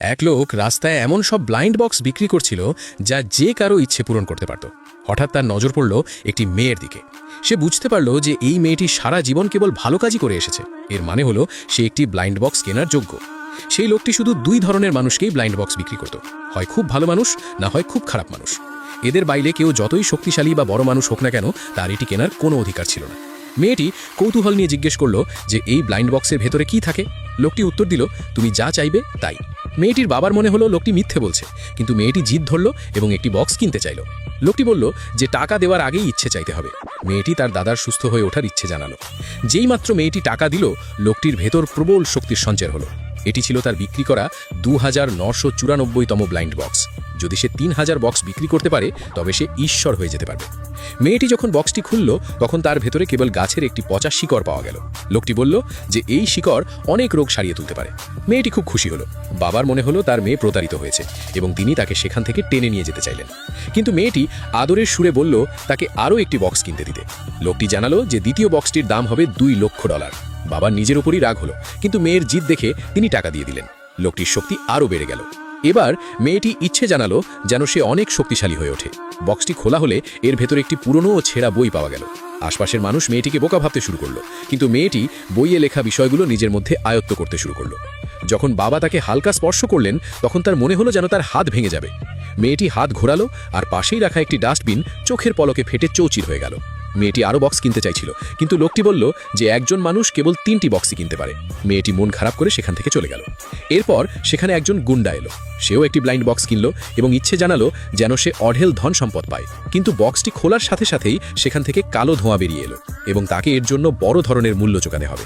এক লোক রাস্তায় এমন সব ব্লাইন্ড বক্স বিক্রি করছিল যা যে কারো ইচ্ছে পূরণ করতে পারত। হঠাৎ তার নজর পড়ল একটি মেয়ের দিকে। সে বুঝতে পারল যে এই মেয়েটি সারা জীবন কেবল ভালো কাজই করে এসেছে। এর মানে হলো সে একটি ব্লাইন্ড বক্স কেনার যোগ্য। সেই লোকটি শুধু দুই ধরনের মানুষকেই ব্লাইন্ড বক্স বিক্রি করত, হয় খুব ভালো মানুষ, না হয় খুব খারাপ মানুষ। এদের বাইরে কেউ যতই শক্তিশালী বা বড় মানুষ হোক না কেন, তার এটি কেনার কোনো অধিকার ছিল না। মেয়েটি কৌতূহল নিয়ে জিজ্ঞেস করল যে এই ব্লাইন্ড বক্সের ভেতরে কি থাকে। লোকটি উত্তর দিল, তুমি যা চাইবে তাই। মেয়েটির বাবার মনে হলো লোকটি মিথ্যে বলছে, কিন্তু মেয়েটি জিদ ধরল এবং একটি বক্স কিনতে চাইল। লোকটি বলল যে টাকা দেওয়ার আগেই ইচ্ছে চাইতে হবে। মেয়েটি তার দাদার সুস্থ হয়ে ওঠার ইচ্ছে জানালো। যেই মাত্র মেয়েটি টাকা দিল, লোকটির ভেতর প্রবল শক্তির সঞ্চার হলো। এটি ছিল তার বিক্রি করা 2994তম ব্লাইন্ড বক্স। যদি সে 3000 বক্স বিক্রি করতে পারে, তবে সে ঈশ্বর হয়ে যেতে পারবে। মেয়েটি যখন বক্সটি খুলল, তখন তার ভেতরে কেবল গাছের একটি পচা শিকড় পাওয়া গেল। লোকটি বলল যে এই শিকড় অনেক রোগ সারিয়ে তুলতে পারে। মেয়েটি খুব খুশি হলো। বাবার মনে হলো তার মেয়ে প্রতারিত হয়েছে এবং তিনি তাকে সেখান থেকে টেনে নিয়ে যেতে চাইলেন। কিন্তু মেয়েটি আদরের সুরে বলল তাকে আরও একটি বক্স কিনতে দিতে। লোকটি জানালো যে দ্বিতীয় বক্সটির দাম হবে $2,00,000। বাবার নিজের উপরই রাগ হলো, কিন্তু মেয়ের জিদ দেখে তিনি টাকা দিয়ে দিলেন। লোকটির শক্তি আরও বেড়ে গেল। এবার মেয়েটি ইচ্ছে জানালো যেন সে অনেক শক্তিশালী হয়ে ওঠে। বক্সটি খোলা হলে এর ভেতর একটি পুরনো ও ছেঁড়া বই পাওয়া গেল। আশপাশের মানুষ মেয়েটিকে বোকা ভাবতে শুরু করলো, কিন্তু মেয়েটি বইয়ে লেখা বিষয়গুলো নিজের মধ্যে আয়ত্ত করতে শুরু করলো। যখন বাবা তাকে হালকা স্পর্শ করলেন, তখন তার মনে হলো যেন তার হাত ভেঙে যাবে। মেয়েটি হাত ঘোরালো আর পাশেই রাখা একটি ডাস্টবিন চোখের পলকে ফেটে চৌচির হয়ে গেল। মেয়েটি আরও বক্স কিনতে চাইছিল, কিন্তু লোকটি বলল যে একজন মানুষ কেবল 3টি বক্সই কিনতে পারে। মেয়েটি মন খারাপ করে সেখান থেকে চলে গেল। এরপর সেখানে একজন গুন্ডা এলো। সেও একটি ব্লাইন্ড বক্স কিনল এবং ইচ্ছে জানালো যেন সে অঢেল ধন সম্পদ পায়। কিন্তু বক্সটি খোলার সাথে সাথেই সেখান থেকে কালো ধোঁয়া বেরিয়ে এলো এবং তাকে এর জন্য বড় ধরনের মূল্য চোকাতে হবে।